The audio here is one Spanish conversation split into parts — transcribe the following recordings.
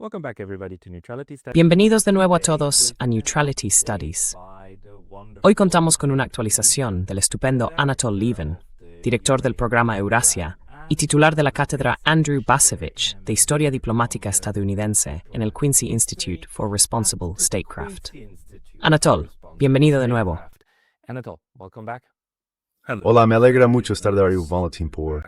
Welcome back everybody to Neutrality Studies. Bienvenidos de nuevo a todos a Neutrality Studies. Hoy contamos con una actualización del estupendo Anatol Lieven, director del programa Eurasia y titular de la cátedra Andrew Bacevich de Historia Diplomática Estadounidense en el Quincy Institute for Responsible Statecraft. Anatol, bienvenido de nuevo. Anatol, welcome back. Hola, me alegra mucho estar de arriba, Valentín, por...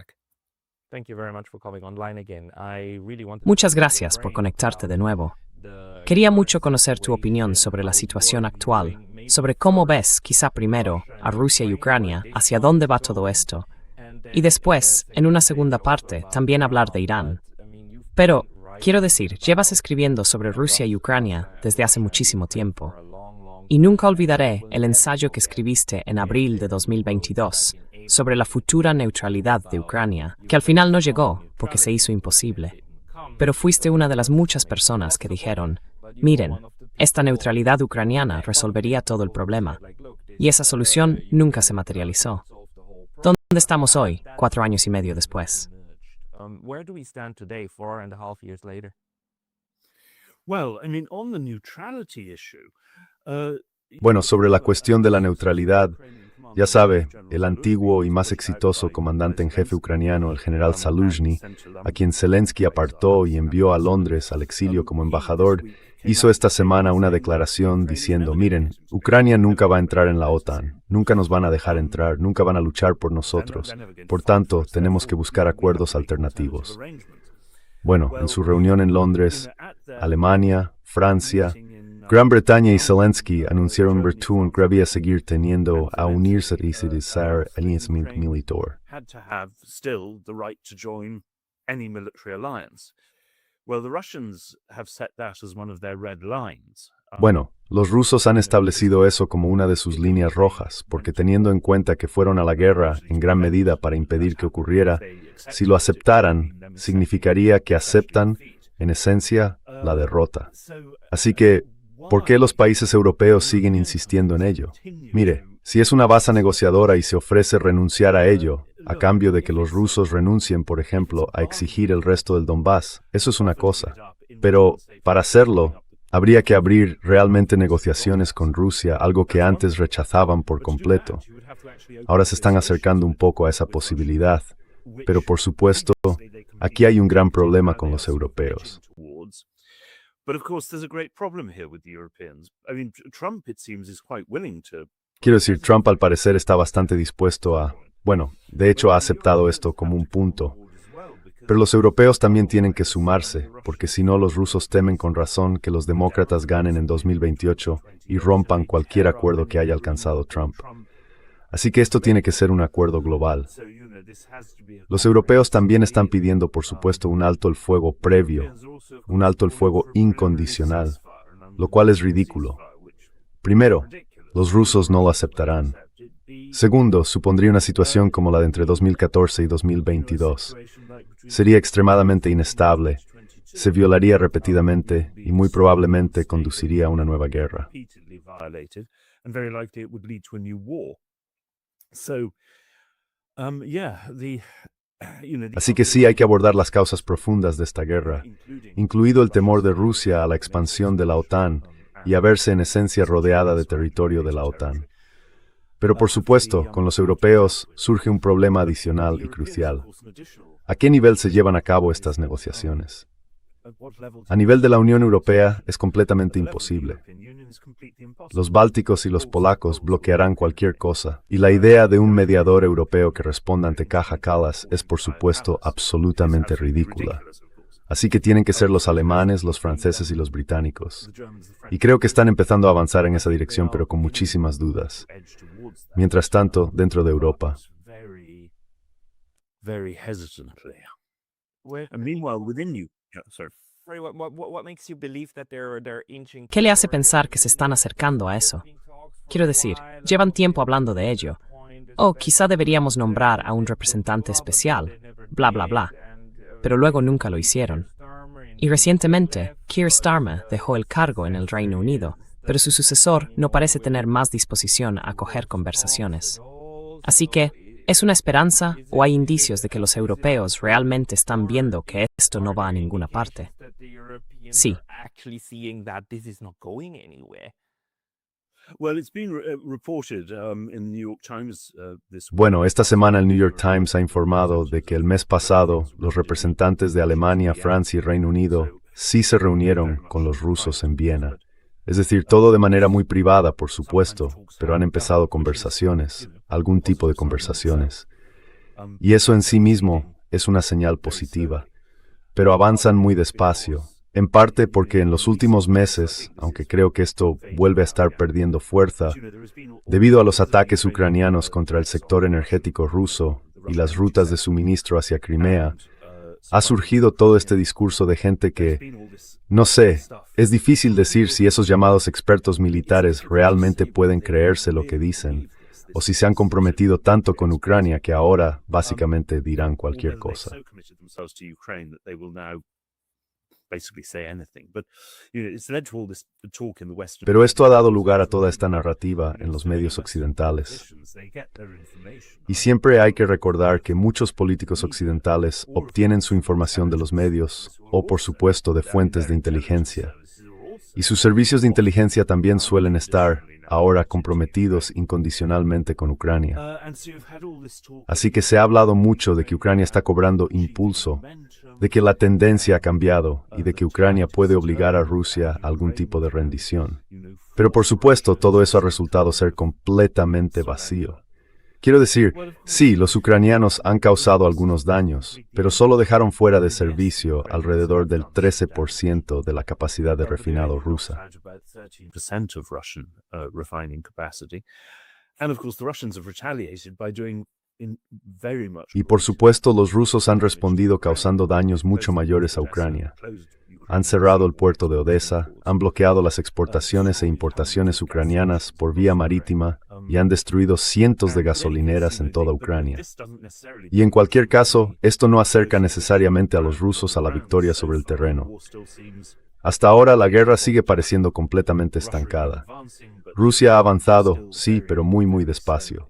Thank you very much for coming online again. I really wanted Muchas gracias por conectarte de nuevo. Quería mucho conocer tu opinión sobre la situación actual, sobre cómo ves, quizá primero, a Rusia y Ucrania, hacia dónde va todo esto, y después, en una segunda parte, también hablar de Irán. Pero, quiero decir, llevas escribiendo sobre Rusia y Ucrania desde hace muchísimo tiempo. Y nunca olvidaré el ensayo que escribiste en abril de 2022 sobre la futura neutralidad de Ucrania, que al final no llegó porque se hizo imposible. Pero fuiste una de las muchas personas que dijeron, miren, esta neutralidad ucraniana resolvería todo el problema. Y esa solución nunca se materializó. ¿Dónde estamos hoy, 4 años y medio después? where do we stand today, 4.5 years later? Well, I mean, on the neutrality issue, Bueno, sobre la cuestión de la neutralidad, ya sabe, el antiguo y más exitoso comandante en jefe ucraniano, el general Zaluzhny, a quien Zelensky apartó y envió a Londres al exilio como embajador, hizo esta semana una declaración diciendo, miren, Ucrania nunca va a entrar en la OTAN, nunca nos van a dejar entrar, nunca van a luchar por nosotros. Por tanto, tenemos que buscar acuerdos alternativos. Bueno, en su reunión en Londres, Alemania, Francia, Gran Bretaña y Zelensky anunciaron Bertún que debía seguir teniendo a unirse y se desear alianzamiento militar. had to have still the right to join any military alliance. Well, the Russians have set that as one of their red lines. Bueno, los rusos han establecido eso como una de sus líneas rojas, porque teniendo en cuenta que fueron a la guerra en gran medida para impedir que ocurriera, si lo aceptaran, significaría que aceptan, en esencia, la derrota. Así que, ¿por qué los países europeos siguen insistiendo en ello? Mire, si es una base negociadora y se ofrece renunciar a ello, a cambio de que los rusos renuncien, por ejemplo, a exigir el resto del Donbass, eso es una cosa. Pero, para hacerlo, habría que abrir realmente negociaciones con Rusia, algo que antes rechazaban por completo. Ahora se están acercando un poco a esa posibilidad. Pero, por supuesto, aquí hay un gran problema con los europeos. But of course, there's a great problem here with the Europeans. I mean, Trump, it seems, is quite willing to. Quiero decir, Trump al parecer está bastante dispuesto a... Bueno, de hecho ha aceptado esto como un punto. Pero los europeos también tienen que sumarse, porque si no los rusos temen con razón que los demócratas ganen en 2028 y rompan cualquier acuerdo que haya alcanzado Trump. Así que esto tiene que ser un acuerdo global. Los europeos también están pidiendo, por supuesto, un alto el fuego previo, un alto el fuego incondicional, lo cual es ridículo. Primero, los rusos no lo aceptarán. Segundo, supondría una situación como la de entre 2014 y 2022. Sería extremadamente inestable, se violaría repetidamente y muy probablemente conduciría a una nueva guerra. Así que sí hay que abordar las causas profundas de esta guerra, incluido el temor de Rusia a la expansión de la OTAN y a verse en esencia rodeada de territorio de la OTAN. Pero por supuesto, con los europeos surge un problema adicional y crucial. ¿A qué nivel se llevan a cabo estas negociaciones? A nivel de la Unión Europea es completamente imposible. Los bálticos y los polacos bloquearán cualquier cosa, y la idea de un mediador europeo que responda ante Kaja Kallas es, por supuesto, absolutamente ridícula. Así que tienen que ser los alemanes, los franceses y los británicos. Y creo que están empezando a avanzar en esa dirección, pero con muchísimas dudas. Mientras tanto, dentro de Europa, Very hesitantly. And meanwhile, within you, sorry. What makes you believe that they're inching? ¿Qué le hace pensar que se están acercando a eso? Quiero decir, llevan tiempo hablando de ello. Oh, quizá deberíamos nombrar a un representante especial, bla, bla, bla. Pero luego nunca lo hicieron. Y recientemente, Keir Starmer dejó el cargo en el Reino Unido, pero su sucesor no parece tener más disposición a acoger conversaciones. Así que, ¿Es una esperanza o hay indicios de que los europeos realmente están viendo que esto no va a ninguna parte? Sí. Well, it's been reported in the New York Times this week. Bueno, esta semana el New York Times ha informado de que el mes pasado los representantes de Alemania, Francia y Reino Unido sí se reunieron con los rusos en Viena. Es decir, todo de manera muy privada, por supuesto, pero han empezado conversaciones, algún tipo de conversaciones. Y eso en sí mismo es una señal positiva. Pero avanzan muy despacio, en parte porque en los últimos meses, aunque creo que esto vuelve a estar perdiendo fuerza, debido a los ataques ucranianos contra el sector energético ruso y las rutas de suministro hacia Crimea, ha surgido todo este discurso de gente que, no sé, es difícil decir si esos llamados expertos militares realmente pueden creerse lo que dicen, o si se han comprometido tanto con Ucrania que ahora básicamente dirán cualquier cosa. Pero esto ha dado lugar a toda esta narrativa en los medios occidentales. Y siempre hay que recordar que muchos políticos occidentales obtienen su información de los medios o, por supuesto, de fuentes de inteligencia. Y sus servicios de inteligencia también suelen estar ahora comprometidos incondicionalmente con Ucrania. Así que se ha hablado mucho de que Ucrania está cobrando impulso, de que la tendencia ha cambiado y de que Ucrania puede obligar a Rusia a algún tipo de rendición. Pero por supuesto, todo eso ha resultado ser completamente vacío. Quiero decir, sí, los ucranianos han causado algunos daños, pero solo dejaron fuera de servicio alrededor del 13% de la capacidad de refinado rusa. Y por supuesto, los rusos han respondido causando daños mucho mayores a Ucrania. Han cerrado el puerto de Odessa, han bloqueado las exportaciones e importaciones ucranianas por vía marítima y han destruido cientos de gasolineras en toda Ucrania. Y en cualquier caso, esto no acerca necesariamente a los rusos a la victoria sobre el terreno. Hasta ahora la guerra sigue pareciendo completamente estancada. Rusia ha avanzado, sí, pero muy despacio.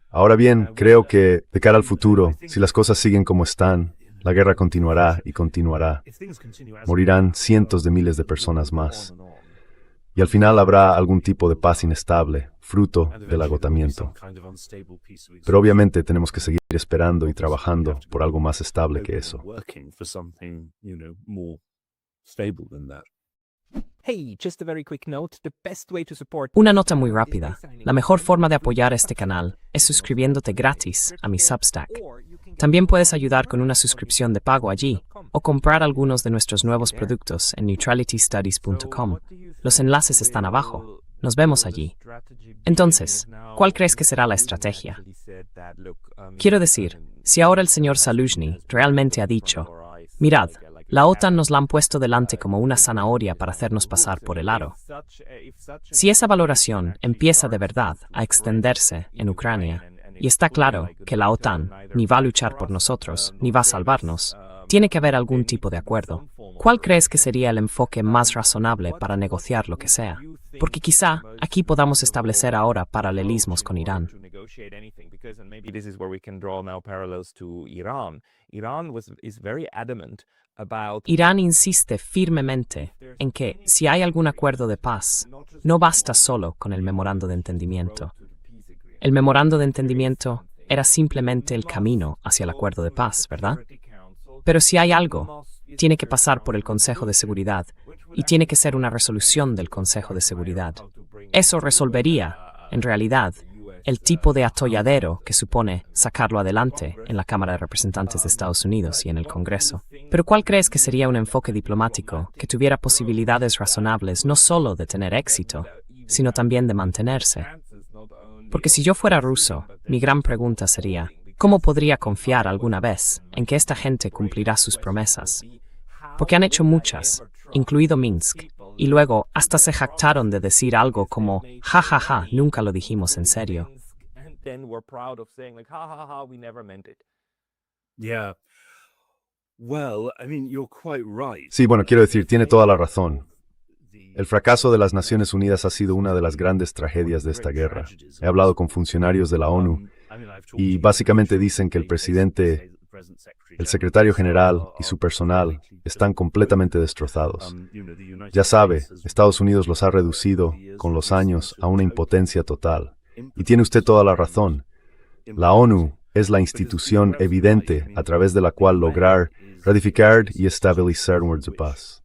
Ahora bien, creo que, de cara al futuro, si las cosas siguen como están, la guerra continuará y continuará. Morirán cientos de miles de personas más. Y al final habrá algún tipo de paz inestable, fruto del agotamiento. Pero obviamente tenemos que seguir esperando y trabajando por algo más estable que eso. Una nota muy rápida. La mejor forma de apoyar este canal es suscribiéndote gratis a mi Substack. También puedes ayudar con una suscripción de pago allí o comprar algunos de nuestros nuevos productos en neutralitystudies.com. Los enlaces están abajo. Nos vemos allí. Entonces, ¿cuál crees que será la estrategia? Quiero decir, si ahora el señor Zaluzhny realmente ha dicho, mirad, la OTAN nos la han puesto delante como una zanahoria para hacernos pasar por el aro. Si esa valoración empieza de verdad a extenderse en Ucrania, y está claro que la OTAN ni va a luchar por nosotros, ni va a salvarnos, tiene que haber algún tipo de acuerdo. ¿Cuál crees que sería el enfoque más razonable para negociar lo que sea? Porque quizá aquí podamos establecer ahora paralelismos con Irán. Irán insiste firmemente en que, si hay algún acuerdo de paz, no basta solo con el memorando de entendimiento. El memorando de entendimiento era simplemente el camino hacia el acuerdo de paz, ¿verdad? Pero si hay algo, tiene que pasar por el Consejo de Seguridad y tiene que ser una resolución del Consejo de Seguridad. Eso resolvería, en realidad, el tipo de atolladero que supone sacarlo adelante en la Cámara de Representantes de Estados Unidos y en el Congreso. Pero ¿cuál crees que sería un enfoque diplomático que tuviera posibilidades razonables no solo de tener éxito, sino también de mantenerse? Porque si yo fuera ruso, mi gran pregunta sería, ¿cómo podría confiar alguna vez en que esta gente cumplirá sus promesas? Porque han hecho muchas, incluido Minsk, y luego hasta se jactaron de decir algo como, ja, nunca lo dijimos en serio. Sí, bueno, quiero decir, tiene toda la razón. El fracaso de las Naciones Unidas ha sido una de las grandes tragedias de esta guerra. He hablado con funcionarios de la ONU y básicamente dicen que el presidente, el secretario general y su personal están completamente destrozados. Ya sabe, Estados Unidos los ha reducido con los años a una impotencia total. Y tiene usted toda la razón. La ONU es la institución evidente a través de la cual lograr ratificar y estabilizar un acuerdo de paz.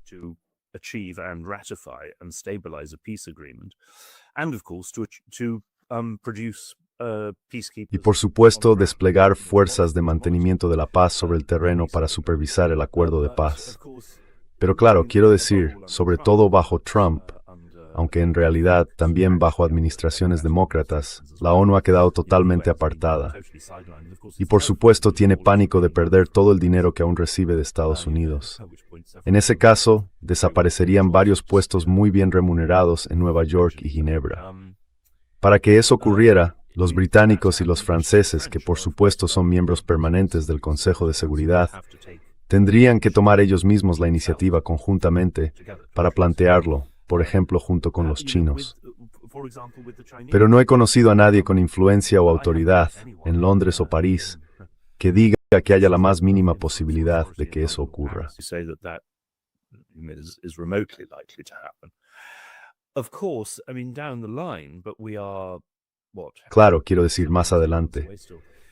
Y por supuesto, desplegar fuerzas de mantenimiento de la paz sobre el terreno para supervisar el acuerdo de paz. Pero claro, quiero decir, sobre todo bajo Trump, aunque en realidad también bajo administraciones demócratas, la ONU ha quedado totalmente apartada. Y por supuesto tiene pánico de perder todo el dinero que aún recibe de Estados Unidos. En ese caso, desaparecerían varios puestos muy bien remunerados en Nueva York y Ginebra. Para que eso ocurriera, los británicos y los franceses, que por supuesto son miembros permanentes del Consejo de Seguridad, tendrían que tomar ellos mismos la iniciativa conjuntamente para plantearlo, por ejemplo, junto con los chinos. Pero no he conocido a nadie con influencia o autoridad, en Londres o París, que diga que haya la más mínima posibilidad de que eso ocurra. Claro, quiero decir más adelante.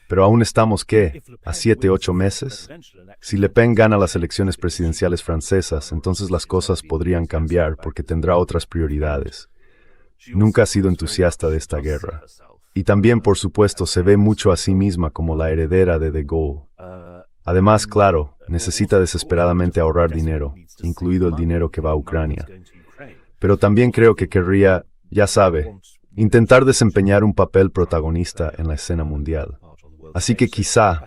Pero aún estamos, ¿qué? ¿A 7, 8 meses? Si Le Pen gana las elecciones presidenciales francesas, entonces las cosas podrían cambiar porque tendrá otras prioridades. Nunca ha sido entusiasta de esta guerra. Y también, por supuesto, se ve mucho a sí misma como la heredera de Gaulle. Además, claro, necesita desesperadamente ahorrar dinero, incluido el dinero que va a Ucrania. Pero también creo que querría, ya sabe, intentar desempeñar un papel protagonista en la escena mundial. Así que quizá,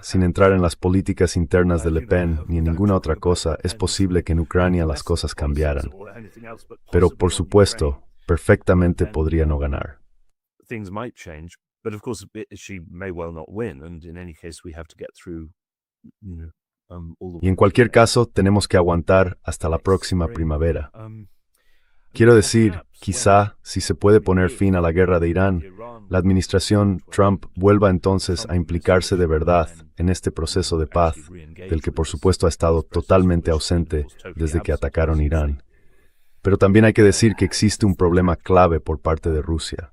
sin entrar en las políticas internas de Le Pen ni en ninguna otra cosa, es posible que en Ucrania las cosas cambiaran. Pero, por supuesto, perfectamente podría no ganar. Y en cualquier caso, tenemos que aguantar hasta la próxima primavera. Quiero decir, quizá, si se puede poner fin a la guerra de Irán, la administración Trump vuelva entonces a implicarse de verdad en este proceso de paz, del que por supuesto ha estado totalmente ausente desde que atacaron Irán. Pero también hay que decir que existe un problema clave por parte de Rusia.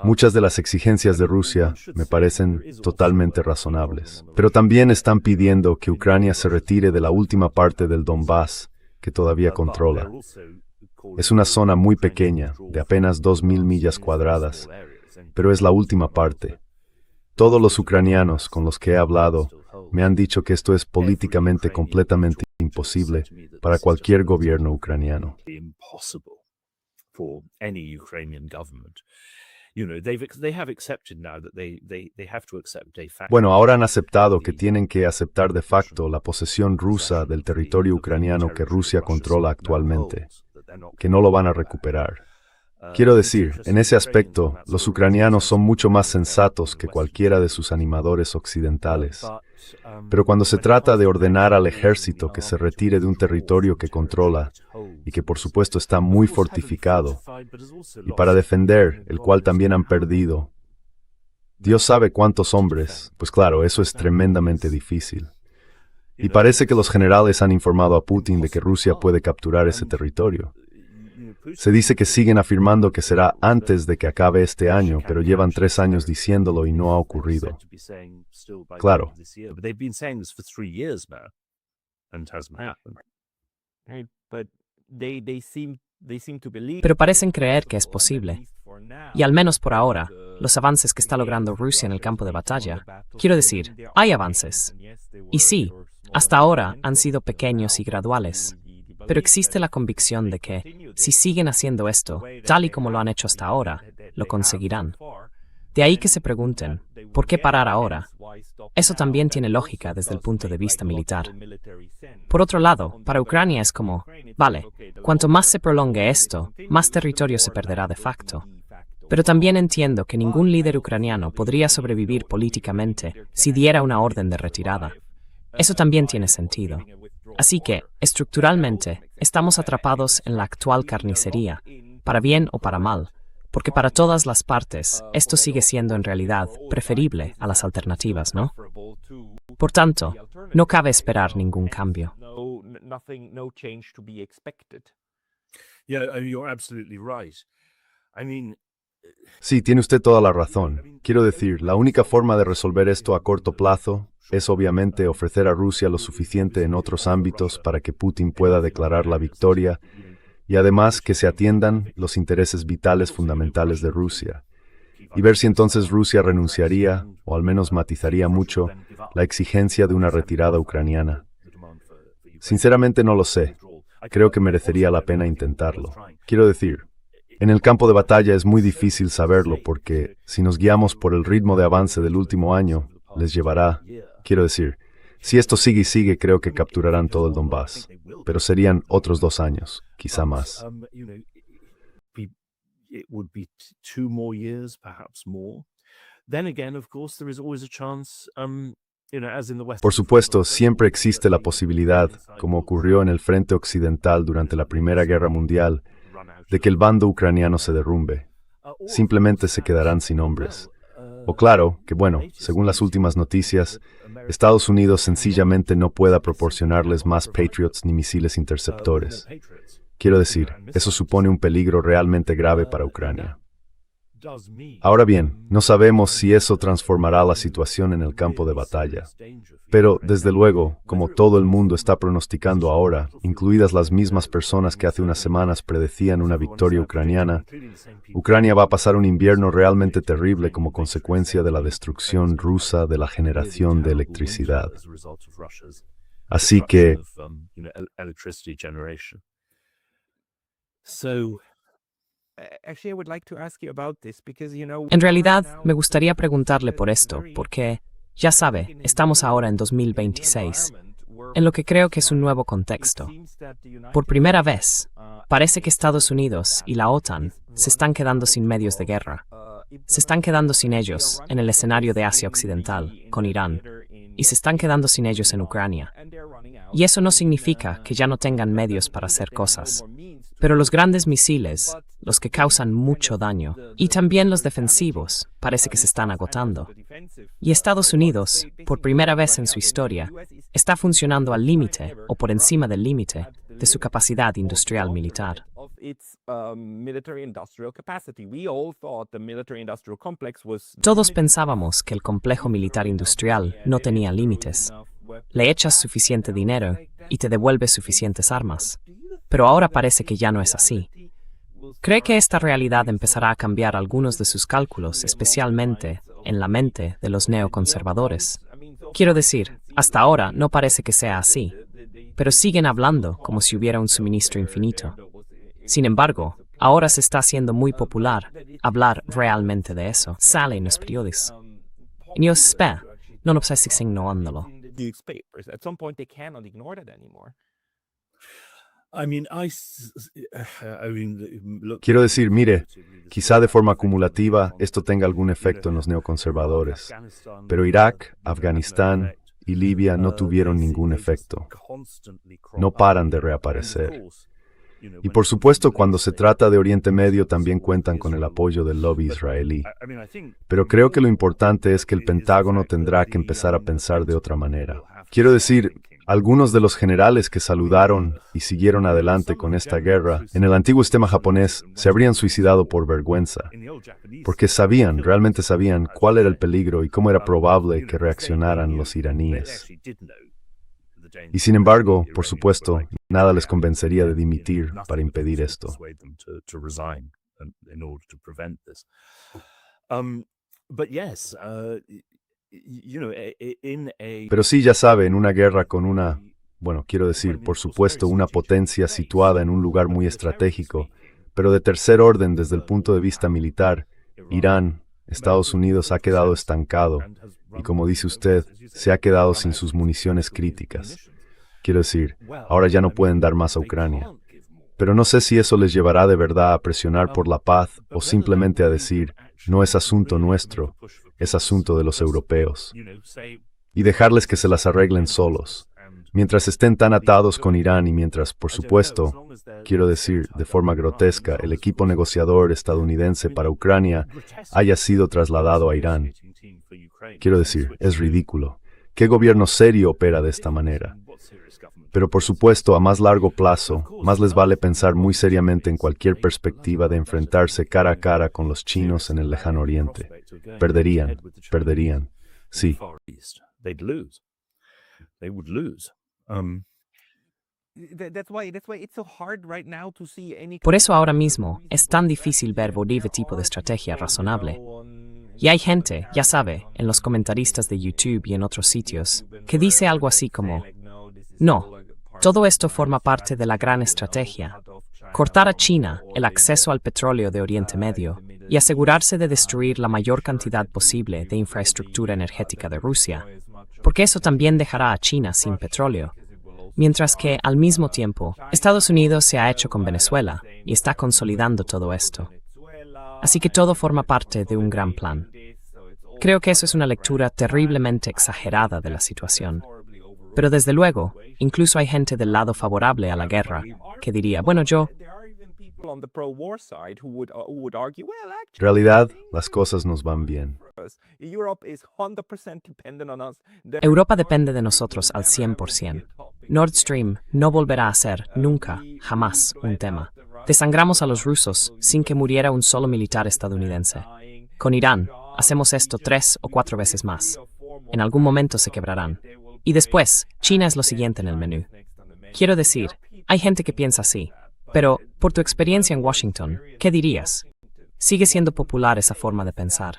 Muchas de las exigencias de Rusia me parecen totalmente razonables, pero también están pidiendo que Ucrania se retire de la última parte del Donbass que todavía controla. Es una zona muy pequeña, de apenas 2.000 millas cuadradas, pero es la última parte. Todos los ucranianos con los que he hablado me han dicho que esto es políticamente completamente imposible para cualquier gobierno ucraniano. Bueno, ahora han aceptado que tienen que aceptar de facto la posesión rusa del territorio ucraniano que Rusia controla actualmente, que no lo van a recuperar. Quiero decir, en ese aspecto, los ucranianos son mucho más sensatos que cualquiera de sus animadores occidentales. Pero cuando se trata de ordenar al ejército que se retire de un territorio que controla, y que por supuesto está muy fortificado, y para defender, el cual también han perdido, Dios sabe cuántos hombres, pues claro, eso es tremendamente difícil. Y parece que los generales han informado a Putin de que Rusia puede capturar ese territorio. Se dice que siguen afirmando que será antes de que acabe este año, pero llevan 3 años diciéndolo y no ha ocurrido. Claro. Pero parecen creer que es posible. Y al menos por ahora, los avances que está logrando Rusia en el campo de batalla, quiero decir, hay avances. Y sí, hasta ahora han sido pequeños y graduales. Pero existe la convicción de que, si siguen haciendo esto, tal y como lo han hecho hasta ahora, lo conseguirán. De ahí que se pregunten, ¿por qué parar ahora? Eso también tiene lógica desde el punto de vista militar. Por otro lado, para Ucrania es como, vale, cuanto más se prolongue esto, más territorio se perderá de facto. Pero también entiendo que ningún líder ucraniano podría sobrevivir políticamente si diera una orden de retirada. Eso también tiene sentido. Así que, estructuralmente, estamos atrapados en la actual carnicería, para bien o para mal, Porque para todas las partes, esto sigue siendo en realidad preferible a las alternativas, ¿no? Por tanto, no cabe esperar ningún cambio. Yeah, you're absolutely right. I mean, Sí, tiene usted toda la razón. Quiero decir, la única forma de resolver esto a corto plazo es obviamente ofrecer a Rusia lo suficiente en otros ámbitos para que Putin pueda declarar la victoria y además que se atiendan los intereses vitales fundamentales de Rusia. Y ver si entonces Rusia renunciaría, o al menos matizaría mucho, la exigencia de una retirada ucraniana. Sinceramente no lo sé. Creo que merecería la pena intentarlo. Quiero decir, en el campo de batalla es muy difícil saberlo porque, si nos guiamos por el ritmo de avance del último año, les llevará, quiero decir, si esto sigue y sigue, creo que capturarán todo el Donbass. Pero serían otros 2 años, quizá más. it would be 2 more years, perhaps more. Then again, of course, there is always a chance, as in the West. Por supuesto, siempre existe la posibilidad, como ocurrió en el frente occidental durante la Primera Guerra Mundial, de que el bando ucraniano se derrumbe. Simplemente se quedarán sin hombres. O claro, que bueno, según las últimas noticias, Estados Unidos sencillamente no pueda proporcionarles más Patriots ni misiles interceptores. Quiero decir, eso supone un peligro realmente grave para Ucrania. Ahora bien, no sabemos si eso transformará la situación en el campo de batalla. Pero, desde luego, como todo el mundo está pronosticando ahora, incluidas las mismas personas que hace unas semanas predecían una victoria ucraniana, Ucrania va a pasar un invierno realmente terrible como consecuencia de la destrucción rusa de la generación de electricidad. Así que, En realidad, me gustaría preguntarle por esto, porque, ya sabe, estamos ahora en 2026, en lo que creo que es un nuevo contexto. Por primera vez, parece que Estados Unidos y la OTAN se están quedando sin medios de guerra. Se están quedando sin ellos en el escenario de Asia Occidental, con Irán, y se están quedando sin ellos en Ucrania. Y eso no significa que ya no tengan medios para hacer cosas. Pero los grandes misiles, los que causan mucho daño, y también los defensivos, parece que se están agotando. Y Estados Unidos, por primera vez en su historia, está funcionando al límite, o por encima del límite, de su capacidad industrial militar. Todos pensábamos que el complejo militar industrial no tenía límites. Le echas suficiente dinero y te devuelve suficientes armas. Pero ahora parece que ya no es así. ¿Cree que esta realidad empezará a cambiar algunos de sus cálculos, especialmente en la mente de los neoconservadores? Quiero decir, hasta ahora no parece que sea así, pero siguen hablando como si hubiera un suministro infinito. Sin embargo, ahora se está haciendo muy popular hablar realmente de eso. Sale en los periódicos. Y yo espero, no nos estés ignorándolo. quiero decir, mire, quizá de forma acumulativa esto tenga algún efecto en los neoconservadores, pero Irak, Afganistán y Libia no tuvieron ningún efecto. No paran de reaparecer. Y por supuesto, cuando se trata de Oriente Medio también cuentan con el apoyo del lobby israelí. Pero creo que lo importante es que el Pentágono tendrá que empezar a pensar de otra manera. Quiero decir, algunos de los generales que saludaron y siguieron adelante con esta guerra en el antiguo sistema japonés se habrían suicidado por vergüenza, porque sabían, realmente sabían cuál era el peligro y cómo era probable que reaccionaran los iraníes. Y sin embargo, por supuesto, nada les convencería de dimitir para impedir esto. Pero sí, ya sabe, en una guerra con una, quiero decir, por supuesto, una potencia situada en un lugar muy estratégico, pero de tercer orden desde el punto de vista militar, Irán, Estados Unidos ha quedado estancado y, como dice usted, se ha quedado sin sus municiones críticas. Quiero decir, ahora ya no pueden dar más a Ucrania. Pero no sé si eso les llevará de verdad a presionar por la paz o simplemente a decir, no es asunto nuestro, es asunto de los europeos. Y dejarles que se las arreglen solos. Mientras estén tan atados con Irán y mientras, por supuesto, quiero decir, de forma grotesca, el equipo negociador estadounidense para Ucrania haya sido trasladado a Irán. Quiero decir, es ridículo. ¿Qué gobierno serio opera de esta manera? Pero por supuesto, a más largo plazo, más les vale pensar muy seriamente en cualquier perspectiva de enfrentarse cara a cara con los chinos en el lejano oriente. Perderían. Sí. Por eso ahora mismo es tan difícil ver cualquier tipo de estrategia razonable. Y hay gente, ya sabe, en los comentaristas de YouTube y en otros sitios, que dice algo así como: no, todo esto forma parte de la gran estrategia. Cortar a China el acceso al petróleo de Oriente Medio y asegurarse de destruir la mayor cantidad posible de infraestructura energética de Rusia, porque eso también dejará a China sin petróleo. Mientras que, al mismo tiempo, Estados Unidos se ha hecho con Venezuela y está consolidando todo esto. Así que todo forma parte de un gran plan. Creo que eso es una lectura terriblemente exagerada de la situación. Pero desde luego, incluso hay gente del lado favorable a la guerra que diría, bueno, En realidad, las cosas nos van bien. Europa depende de nosotros al 100%. Nord Stream no volverá a ser, nunca, jamás, un tema. Desangramos a los rusos sin que muriera un solo militar estadounidense. Con Irán, hacemos esto 3 o 4 veces más. En algún momento se quebrarán. Y después, China es lo siguiente en el menú. Quiero decir, hay gente que piensa así. Pero, por tu experiencia en Washington, ¿qué dirías? ¿Sigue siendo popular esa forma de pensar?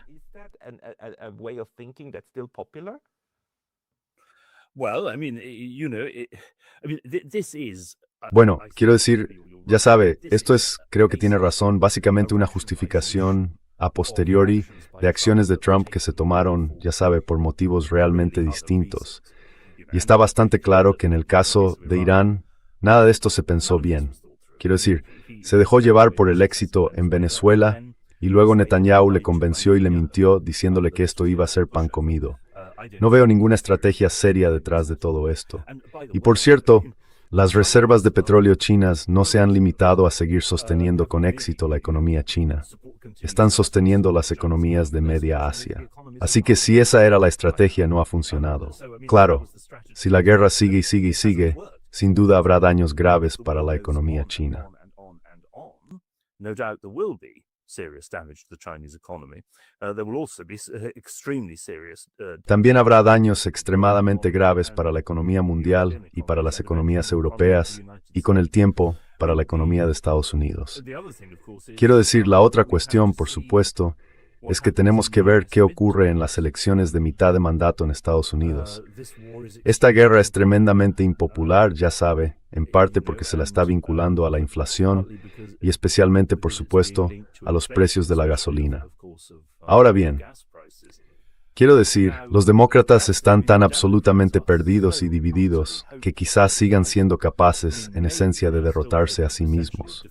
Bueno, quiero decir, ya sabe, esto es, creo que tiene razón, básicamente una justificación a posteriori de acciones de Trump que se tomaron, ya sabe, por motivos realmente distintos. Y está bastante claro que en el caso de Irán, nada de esto se pensó bien. Quiero decir, se dejó llevar por el éxito en Venezuela y luego Netanyahu le convenció y le mintió diciéndole que esto iba a ser pan comido. No veo ninguna estrategia seria detrás de todo esto. Y por cierto, las reservas de petróleo chinas no se han limitado a seguir sosteniendo con éxito la economía china. Están sosteniendo las economías de Media Asia. Así que si esa era la estrategia, no ha funcionado. Claro, si la guerra sigue y sigue y sigue, sin duda habrá daños graves para la economía china. También habrá daños extremadamente graves para la economía mundial y para las economías europeas y con el tiempo para la economía de Estados Unidos. Quiero decir, la otra cuestión, por supuesto, es que tenemos que ver qué ocurre en las elecciones de mitad de mandato en Estados Unidos. Esta guerra es tremendamente impopular, ya sabe, en parte porque se la está vinculando a la inflación y especialmente, por supuesto, a los precios de la gasolina. Ahora bien, quiero decir, los demócratas están tan absolutamente perdidos y divididos que quizás sigan siendo capaces, en esencia, de derrotarse a sí mismos.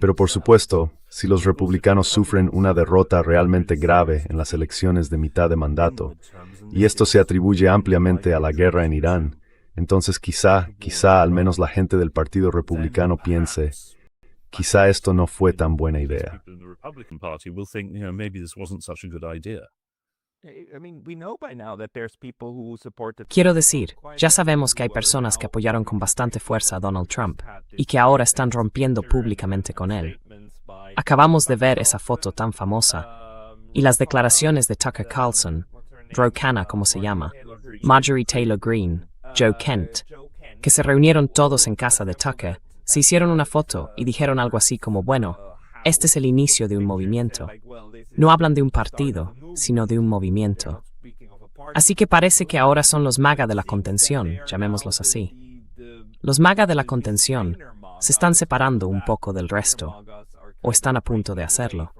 Pero por supuesto, si los republicanos sufren una derrota realmente grave en las elecciones de mitad de mandato, y esto se atribuye ampliamente a la guerra en Irán, entonces quizá al menos la gente del Partido Republicano piense, quizá esto no fue tan buena idea. Quiero decir, ya sabemos que hay personas que apoyaron con bastante fuerza a Donald Trump y que ahora están rompiendo públicamente con él. Acabamos de ver esa foto tan famosa y las declaraciones de Tucker Carlson, Drew Canna, como se llama, Marjorie Taylor Greene, Joe Kent, que se reunieron todos en casa de Tucker, se hicieron una foto y dijeron algo así como, bueno, este es el inicio de un movimiento. No hablan de un partido, sino de un movimiento. Así que parece que ahora son los MAGA de la contención, llamémoslos así. Los MAGA de la contención se están separando un poco del resto, o están a punto de hacerlo.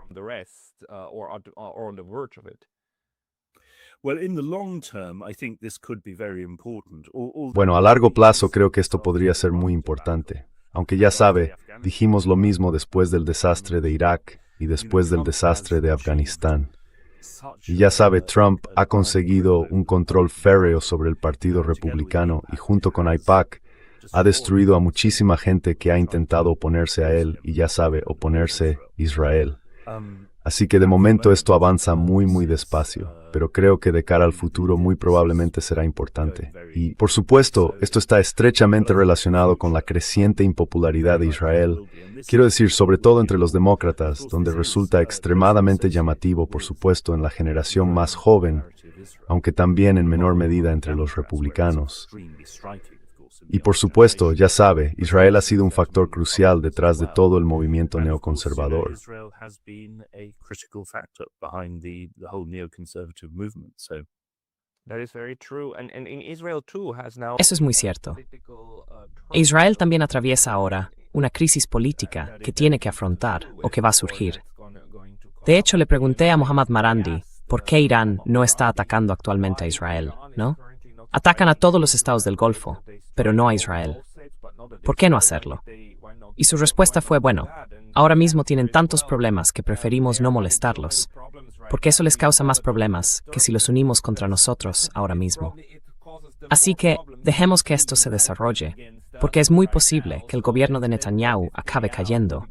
Bueno, a largo plazo creo que esto podría ser muy importante. Aunque ya sabe, dijimos lo mismo después del desastre de Irak y después del desastre de Afganistán. Y ya sabe, Trump ha conseguido un control férreo sobre el Partido Republicano y junto con AIPAC ha destruido a muchísima gente que ha intentado oponerse a él y ya sabe, oponerse a Israel. Así que de momento esto avanza muy despacio, pero creo que de cara al futuro muy probablemente será importante. Y, por supuesto, esto está estrechamente relacionado con la creciente impopularidad de Israel, quiero decir, sobre todo entre los demócratas, donde resulta extremadamente llamativo, por supuesto, en la generación más joven, aunque también en menor medida entre los republicanos. Y por supuesto, ya sabe, Israel ha sido un factor crucial detrás de todo el movimiento neoconservador. Eso es muy cierto. Israel también atraviesa ahora una crisis política que tiene que afrontar o que va a surgir. De hecho, le pregunté a Mohammad Marandi por qué Irán no está atacando actualmente a Israel, ¿no? Atacan a todos los estados del Golfo, pero no a Israel. ¿Por qué no hacerlo? Y su respuesta fue, bueno, ahora mismo tienen tantos problemas que preferimos no molestarlos, porque eso les causa más problemas que si los unimos contra nosotros ahora mismo. Así que dejemos que esto se desarrolle, porque es muy posible que el gobierno de Netanyahu acabe cayendo.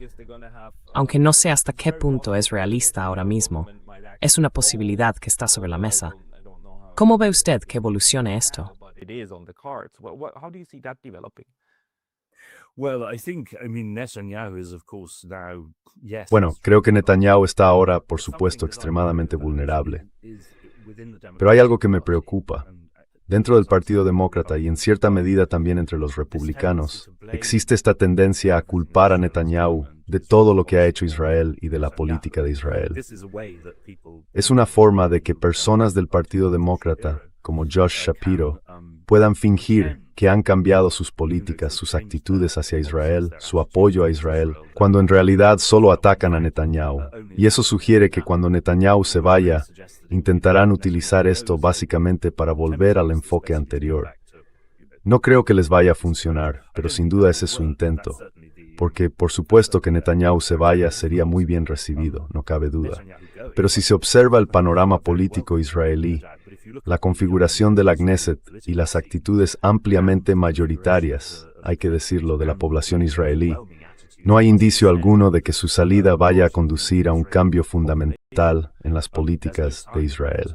Aunque no sé hasta qué punto es realista ahora mismo, es una posibilidad que está sobre la mesa. ¿Cómo ve usted que evolucione esto? Bueno, creo que Netanyahu está ahora, por supuesto, extremadamente vulnerable. Pero hay algo que me preocupa. Dentro del Partido Demócrata y en cierta medida también entre los republicanos, existe esta tendencia a culpar a Netanyahu de todo lo que ha hecho Israel y de la política de Israel. Es una forma de que personas del Partido Demócrata, como Josh Shapiro, puedan fingir que han cambiado sus políticas, sus actitudes hacia Israel, su apoyo a Israel, cuando en realidad solo atacan a Netanyahu. Y eso sugiere que cuando Netanyahu se vaya, intentarán utilizar esto básicamente para volver al enfoque anterior. No creo que les vaya a funcionar, pero sin duda ese es su intento. Porque, por supuesto, que Netanyahu se vaya sería muy bien recibido, no cabe duda. Pero si se observa el panorama político israelí, la configuración de la Knesset y las actitudes ampliamente mayoritarias, hay que decirlo, de la población israelí, no hay indicio alguno de que su salida vaya a conducir a un cambio fundamental en las políticas de Israel.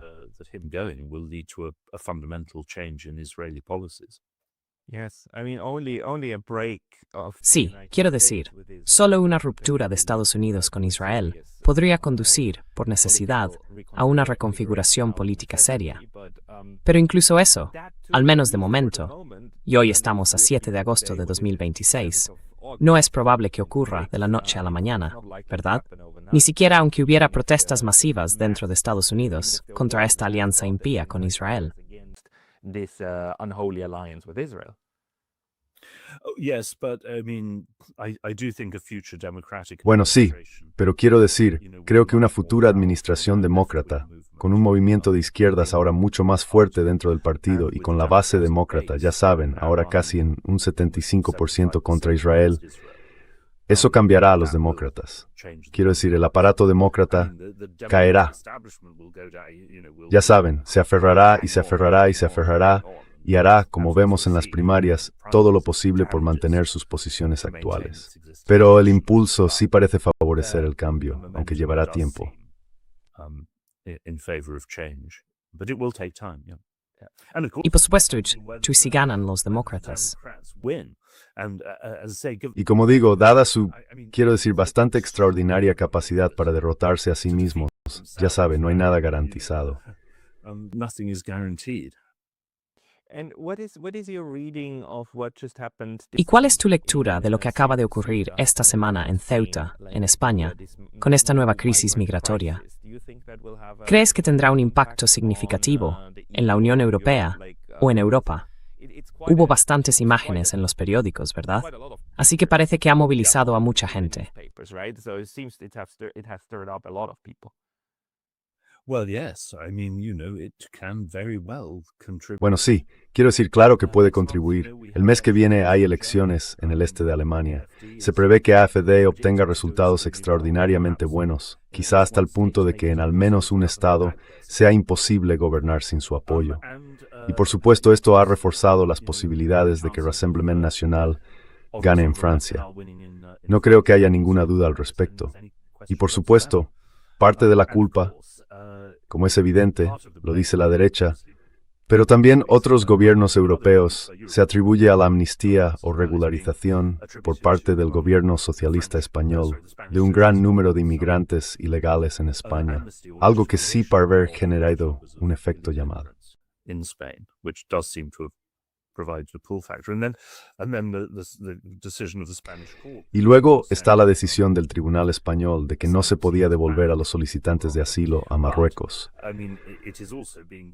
Sí, quiero decir, solo una ruptura de Estados Unidos con Israel podría conducir, por necesidad, a una reconfiguración política seria. Pero incluso eso, al menos de momento, y hoy estamos a 7 de agosto de 2026, no es probable que ocurra de la noche a la mañana, ¿verdad? Ni siquiera aunque hubiera protestas masivas dentro de Estados Unidos contra esta alianza impía con Israel. Bueno, sí, pero quiero decir, creo que una futura administración demócrata, con un movimiento de izquierdas ahora mucho más fuerte dentro del partido y con la base demócrata, ya saben, ahora casi en un 75% contra Israel, eso cambiará a los demócratas. Quiero decir, el aparato demócrata caerá. Ya saben, se aferrará y se aferrará y se aferrará y hará, como vemos en las primarias, todo lo posible por mantener sus posiciones actuales. Pero el impulso sí parece favorecer el cambio, aunque llevará tiempo. Y por supuesto, si ganan los demócratas. Y como digo, dada su, quiero decir, bastante extraordinaria capacidad para derrotarse a sí mismos, ya sabe, no hay nada garantizado. ¿Y cuál es tu lectura de lo que acaba de ocurrir esta semana en Ceuta, en España, con esta nueva crisis migratoria? ¿Crees que tendrá un impacto significativo en la Unión Europea o en Europa? Hubo bastantes imágenes en los periódicos, ¿verdad? Así que parece que ha movilizado a mucha gente. Well, yes. I mean, it can very well contribute. Bueno, sí, quiero decir, claro que puede contribuir. El mes que viene hay elecciones en el este de Alemania. Se prevé que AfD obtenga resultados extraordinariamente buenos, quizá hasta el punto de que en al menos un estado sea imposible gobernar sin su apoyo. Y por supuesto esto ha reforzado las posibilidades de que Rassemblement National gane en Francia. No creo que haya ninguna duda al respecto. Y por supuesto, parte de la culpa, como es evidente, lo dice la derecha, pero también otros gobiernos europeos se atribuye a la amnistía o regularización por parte del gobierno socialista español de un gran número de inmigrantes ilegales en España, algo que sí parece haber generado un efecto llamado. In Spain, which does seem to have provided a pull factor, and then the decision of the Spanish court. Y luego está la decisión del Tribunal Español de que no se podía devolver a los solicitantes de asilo a Marruecos.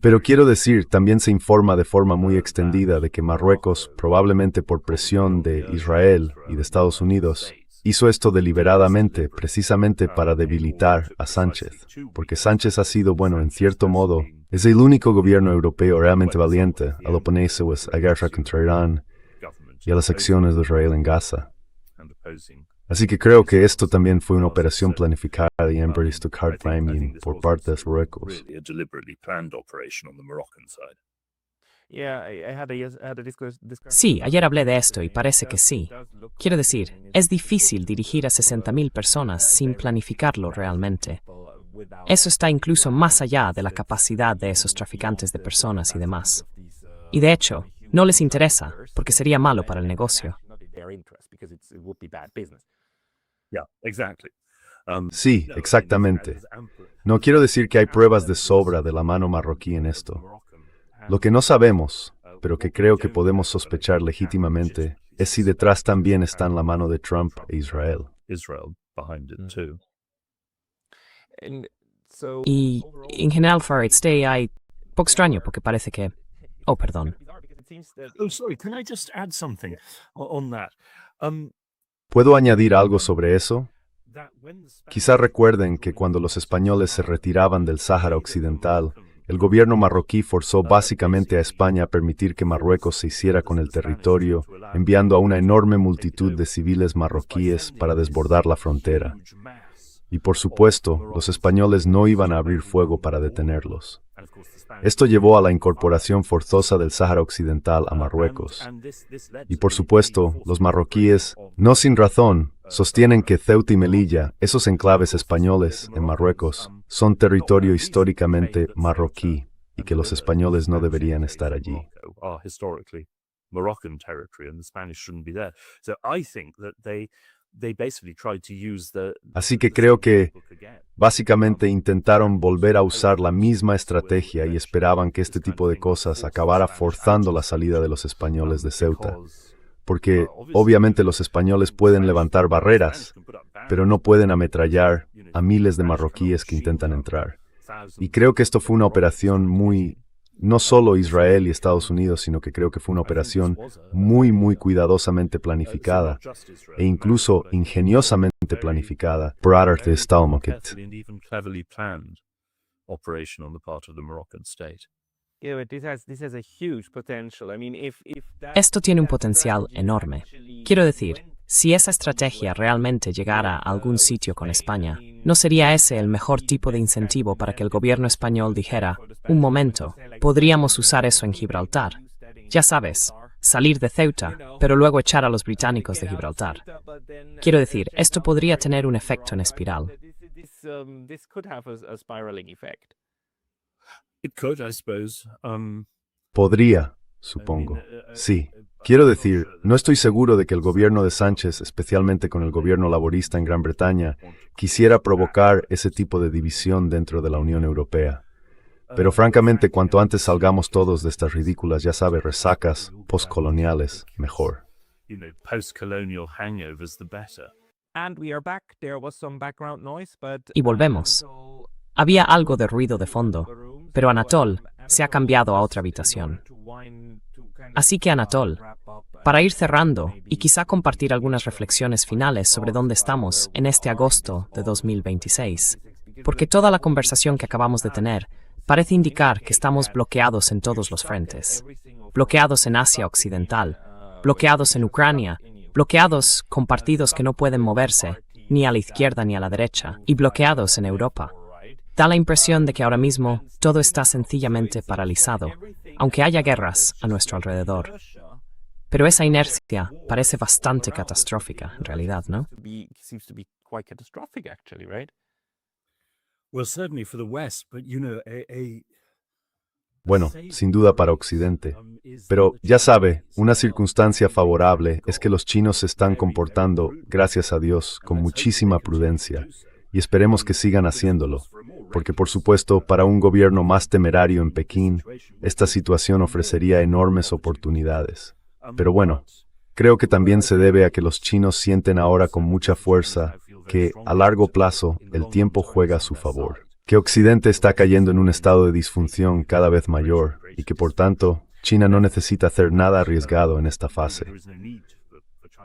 Pero quiero decir, también se informa de forma muy extendida de que Marruecos, probablemente por presión de Israel y de Estados Unidos, hizo esto deliberadamente, precisamente para debilitar a Sánchez, porque Sánchez ha sido, bueno, en cierto modo, es el único gobierno europeo realmente valiente al oponerse a la guerra contra Irán y a las acciones de Israel en Gaza. Así que creo que esto también fue una operación planificada y embraced card framing por parte de Marruecos. Sí, ayer hablé de esto y parece que sí. Quiero decir, es difícil dirigir a 60.000 personas sin planificarlo realmente. Eso está incluso más allá de la capacidad de esos traficantes de personas y demás. Y de hecho, no les interesa, porque sería malo para el negocio. Sí, exactamente. No quiero decir que hay pruebas de sobra de la mano marroquí en esto. Lo que no sabemos, pero que creo que podemos sospechar legítimamente, es si detrás también está la mano de Trump e Israel. Y en general, Farid Stay hay poco extraño porque parece que... Oh, perdón. Oh, sorry, can I just add something on that? ¿Puedo añadir algo sobre eso? Quizá recuerden que cuando los españoles se retiraban del Sáhara Occidental, el gobierno marroquí forzó básicamente a España a permitir que Marruecos se hiciera con el territorio, enviando a una enorme multitud de civiles marroquíes para desbordar la frontera. Y por supuesto, los españoles no iban a abrir fuego para detenerlos. Esto llevó a la incorporación forzosa del Sáhara Occidental a Marruecos. Y por supuesto, los marroquíes, no sin razón, sostienen que Ceuta y Melilla, esos enclaves españoles en Marruecos, son territorio históricamente marroquí y que los españoles no deberían estar allí. Así que creo que básicamente intentaron volver a usar la misma estrategia y esperaban que este tipo de cosas acabara forzando la salida de los españoles de Ceuta. Porque obviamente los españoles pueden levantar barreras, pero no pueden ametrallar a miles de marroquíes que intentan entrar. Y creo que esto fue una operación muy... No solo Israel y Estados Unidos, sino que creo que fue una operación muy cuidadosamente planificada e incluso ingeniosamente planificada por Arthur Stalmocket. Esto tiene un potencial enorme. Quiero decir, si esa estrategia realmente llegara a algún sitio con España, ¿no sería ese el mejor tipo de incentivo para que el gobierno español dijera, un momento, podríamos usar eso en Gibraltar? Ya sabes, salir de Ceuta, pero luego echar a los británicos de Gibraltar. Quiero decir, esto podría tener un efecto en espiral. Podría, supongo. Sí. Quiero decir, no estoy seguro de que el gobierno de Sánchez, especialmente con el gobierno laborista en Gran Bretaña, quisiera provocar ese tipo de división dentro de la Unión Europea. Pero francamente, cuanto antes salgamos todos de estas ridículas, ya sabe, resacas postcoloniales, mejor. Y volvemos. Había algo de ruido de fondo, pero Anatol se ha cambiado a otra habitación. Así que Anatol, para ir cerrando y quizá compartir algunas reflexiones finales sobre dónde estamos en este agosto de 2026, porque toda la conversación que acabamos de tener parece indicar que estamos bloqueados en todos los frentes. Bloqueados en Asia Occidental, bloqueados en Ucrania, bloqueados con partidos que no pueden moverse, ni a la izquierda ni a la derecha, y bloqueados en Europa. Da la impresión de que ahora mismo todo está sencillamente paralizado, aunque haya guerras a nuestro alrededor. Pero esa inercia parece bastante catastrófica, en realidad, ¿no? Well, certainly for the West, but Bueno, sin duda para Occidente. Pero, ya sabe, una circunstancia favorable es que los chinos se están comportando, gracias a Dios, con muchísima prudencia, y esperemos que sigan haciéndolo, porque por supuesto, para un gobierno más temerario en Pekín, esta situación ofrecería enormes oportunidades. Pero bueno, creo que también se debe a que los chinos sienten ahora con mucha fuerza que, a largo plazo, el tiempo juega a su favor. Que Occidente está cayendo en un estado de disfunción cada vez mayor y que, por tanto, China no necesita hacer nada arriesgado en esta fase.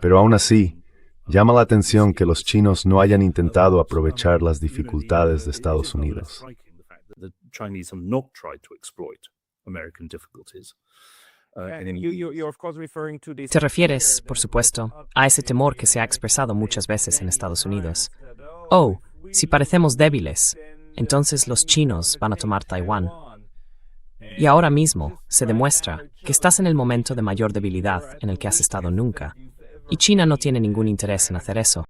Pero aún así, llama la atención que los chinos no hayan intentado aprovechar las dificultades de Estados Unidos. Te refieres, por supuesto, a ese temor que se ha expresado muchas veces en Estados Unidos. Oh, si parecemos débiles, entonces los chinos van a tomar Taiwán. Y ahora mismo se demuestra que estás en el momento de mayor debilidad en el que has estado nunca. Y China no tiene ningún interés en hacer eso.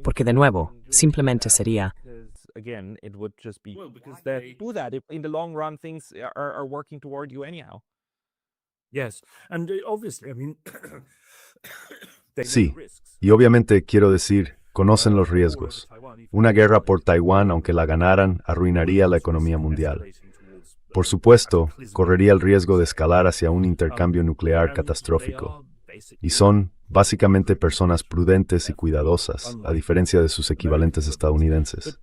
Porque de nuevo, simplemente sería... Sí, y obviamente quiero decir, conocen los riesgos. Una guerra por Taiwán, aunque la ganaran, arruinaría la economía mundial. Por supuesto, correría el riesgo de escalar hacia un intercambio nuclear catastrófico. Y son, básicamente, personas prudentes y cuidadosas, a diferencia de sus equivalentes estadounidenses.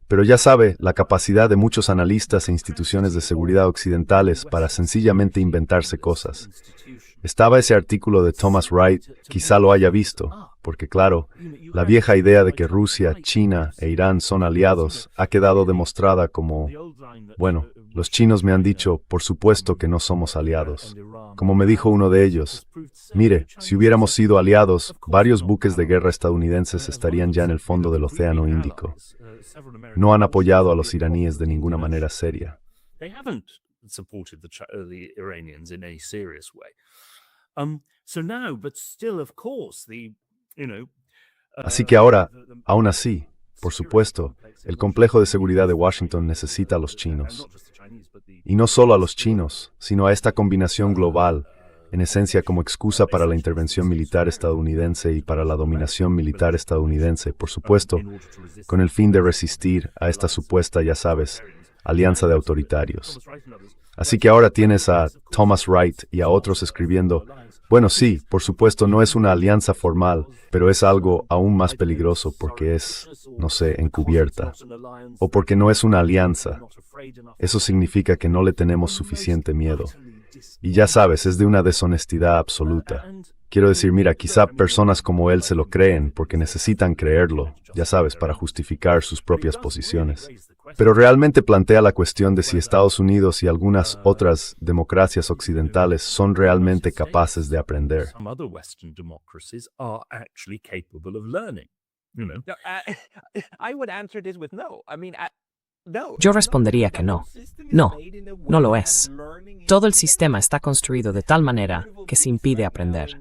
Pero ya sabe, la capacidad de muchos analistas e instituciones de seguridad occidentales para sencillamente inventarse cosas. Estaba ese artículo de Thomas Wright, quizá lo haya visto, porque claro, la vieja idea de que Rusia, China e Irán son aliados ha quedado demostrada como... Bueno, los chinos me han dicho, por supuesto que no somos aliados. Como me dijo uno de ellos, mire, si hubiéramos sido aliados, varios buques de guerra estadounidenses estarían ya en el fondo del Océano Índico. No han apoyado a los iraníes de ninguna manera seria. Así que ahora, aún así, por supuesto, el complejo de seguridad de Washington necesita a los chinos. Y no solo a los chinos, sino a esta combinación global, en esencia como excusa para la intervención militar estadounidense y para la dominación militar estadounidense, por supuesto, con el fin de resistir a esta supuesta, ya sabes, alianza de autoritarios. Así que ahora tienes a Thomas Wright y a otros escribiendo, bueno, sí, por supuesto no es una alianza formal, pero es algo aún más peligroso porque es, no sé, encubierta. O porque no es una alianza. Eso significa que no le tenemos suficiente miedo. Y ya sabes, es de una deshonestidad absoluta. Quiero decir, mira, quizá personas como él se lo creen porque necesitan creerlo, ya sabes, para justificar sus propias posiciones. Pero realmente plantea la cuestión de si Estados Unidos y algunas otras democracias occidentales son realmente capaces de aprender. Yo respondería que no. No, no lo es. Todo el sistema está construido de tal manera que se impide aprender.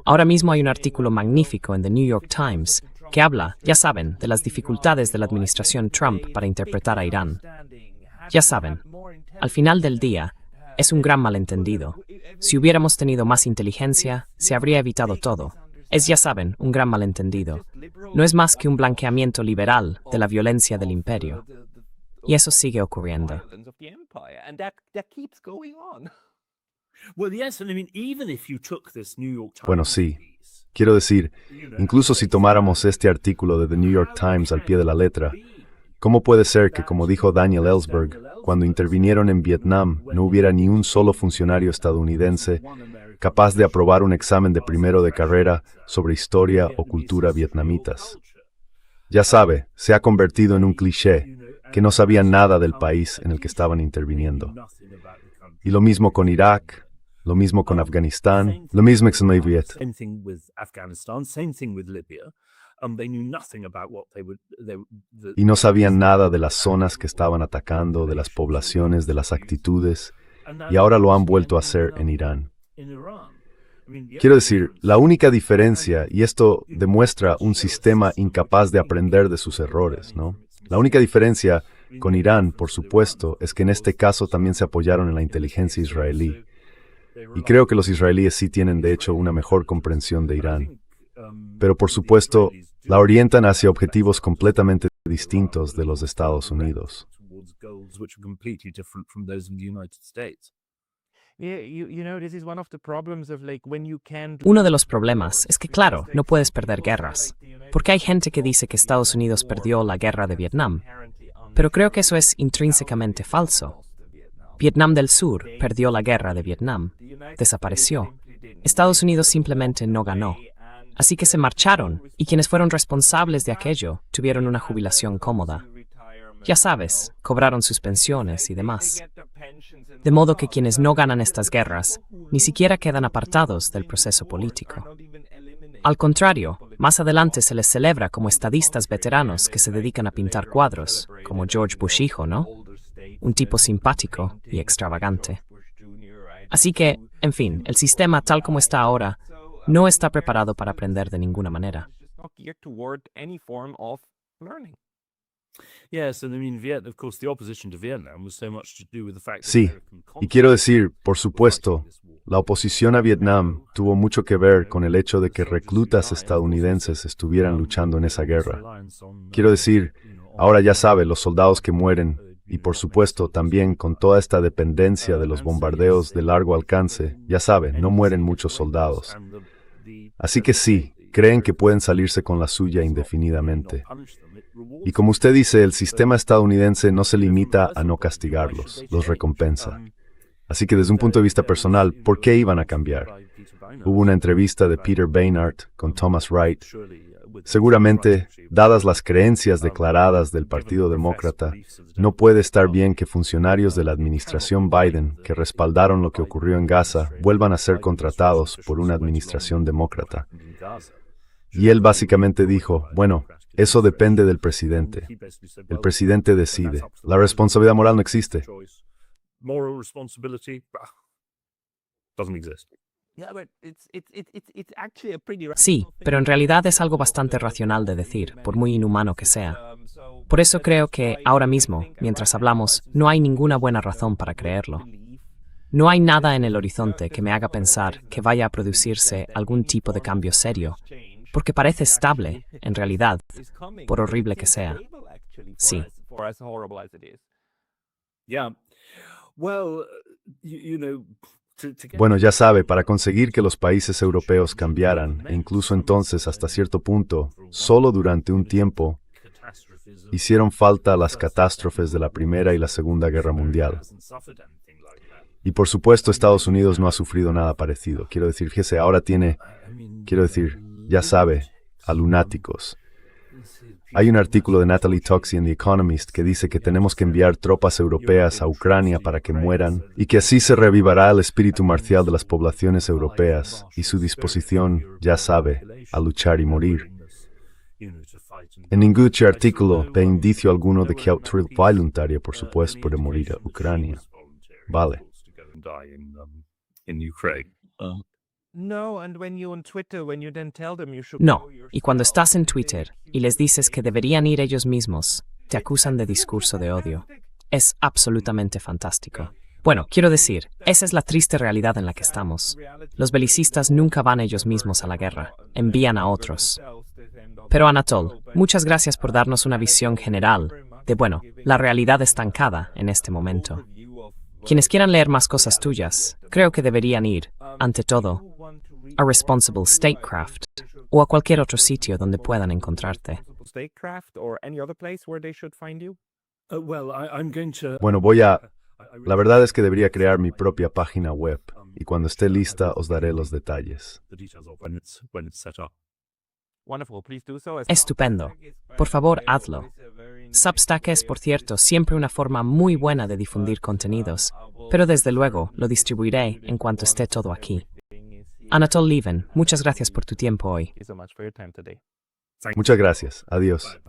Ahora mismo hay un artículo magnífico en The New York Times que habla, ya saben, de las dificultades de la administración Trump para interpretar a Irán. Ya saben, al final del día, es un gran malentendido. Si hubiéramos tenido más inteligencia, se habría evitado todo. Es, ya saben, un gran malentendido. No es más que un blanqueamiento liberal de la violencia del imperio. Y eso sigue ocurriendo. Bueno, sí. Quiero decir, incluso si tomáramos este artículo de The New York Times al pie de la letra, ¿cómo puede ser que, como dijo Daniel Ellsberg, cuando intervinieron en Vietnam no hubiera ni un solo funcionario estadounidense capaz de aprobar un examen de primero de carrera sobre historia o cultura vietnamitas? Ya sabe, se ha convertido en un cliché, que no sabían nada del país en el que estaban interviniendo. Y lo mismo con Irak, lo mismo con Afganistán, lo mismo con Somalia. Same thing with Afghanistan, same thing with Libya. They knew nothing about what Y no sabían nada de las zonas que estaban atacando, de las poblaciones, de las actitudes, y ahora lo han vuelto a hacer en Irán. Quiero decir, la única diferencia, y esto demuestra un sistema incapaz de aprender de sus errores, ¿no? La única diferencia con Irán, por supuesto, es que en este caso también se apoyaron en la inteligencia israelí. Y creo que los israelíes sí tienen, de hecho, una mejor comprensión de Irán. Pero, por supuesto, la orientan hacia objetivos completamente distintos de los de Estados Unidos. Uno de los problemas es que, claro, no puedes perder guerras, porque hay gente que dice que Estados Unidos perdió la guerra de Vietnam, pero creo que eso es intrínsecamente falso. Vietnam del Sur perdió la guerra de Vietnam, desapareció. Estados Unidos simplemente no ganó. Así que se marcharon, y quienes fueron responsables de aquello tuvieron una jubilación cómoda. Ya sabes, cobraron sus pensiones y demás. De modo que quienes no ganan estas guerras ni siquiera quedan apartados del proceso político. Al contrario, más adelante se les celebra como estadistas veteranos que se dedican a pintar cuadros, como George Bush hijo, ¿no? Un tipo simpático y extravagante. Así que, en fin, el sistema tal como está ahora no está preparado para aprender de ninguna manera. Sí, y quiero decir, por supuesto, la oposición a Vietnam tuvo mucho que ver con el hecho de que reclutas estadounidenses estuvieran luchando en esa guerra. Quiero decir, ahora ya sabe, los soldados que mueren, y por supuesto también con toda esta dependencia de los bombardeos de largo alcance, ya sabe, no mueren muchos soldados. Así que sí, creen que pueden salirse con la suya indefinidamente. Y como usted dice, el sistema estadounidense no se limita a no castigarlos, los recompensa. Así que desde un punto de vista personal, ¿por qué iban a cambiar? Hubo una entrevista de Peter Beinart con Thomas Wright. Seguramente, dadas las creencias declaradas del Partido Demócrata, no puede estar bien que funcionarios de la administración Biden que respaldaron lo que ocurrió en Gaza vuelvan a ser contratados por una administración demócrata. Y él básicamente dijo, bueno, eso depende del presidente. El presidente decide. La responsabilidad moral no existe. Sí, pero en realidad es algo bastante racional de decir, por muy inhumano que sea. Por eso creo que, ahora mismo, mientras hablamos, no hay ninguna buena razón para creerlo. No hay nada en el horizonte que me haga pensar que vaya a producirse algún tipo de cambio serio, porque parece estable, en realidad, por horrible que sea. Sí. Bueno, ya sabe, para conseguir que los países europeos cambiaran, e incluso entonces hasta cierto punto, solo durante un tiempo, hicieron falta las catástrofes de la Primera y la Segunda Guerra Mundial. Y por supuesto Estados Unidos no ha sufrido nada parecido. Quiero decir, fíjese, ahora tiene, ya sabe, a lunáticos. Hay un artículo de Natalie Toxie en The Economist que dice que tenemos que enviar tropas europeas a Ucrania para que mueran y que así se reavivará el espíritu marcial de las poblaciones europeas y su disposición, ya sabe, a luchar y morir. En ningún artículo ve indicio alguno de que autoridad voluntaria, por supuesto, puede morir a Ucrania. Vale. No, y cuando estás en Twitter y les dices que deberían ir ellos mismos, te acusan de discurso de odio. Es absolutamente fantástico. Bueno, quiero decir, esa es la triste realidad en la que estamos. Los belicistas nunca van ellos mismos a la guerra, envían a otros. Pero Anatol, muchas gracias por darnos una visión general de, bueno, la realidad estancada en este momento. Quienes quieran leer más cosas tuyas, creo que deberían ir, ante todo, a Responsible Statecraft o a cualquier otro sitio donde puedan encontrarte. Bueno, la verdad es que debería crear mi propia página web y cuando esté lista os daré los detalles. Estupendo. Por favor, hazlo. Substack es, por cierto, siempre una forma muy buena de difundir contenidos, pero desde luego lo distribuiré en cuanto esté todo aquí. Anatol Lieven, muchas gracias por tu tiempo hoy. Muchas gracias. Adiós.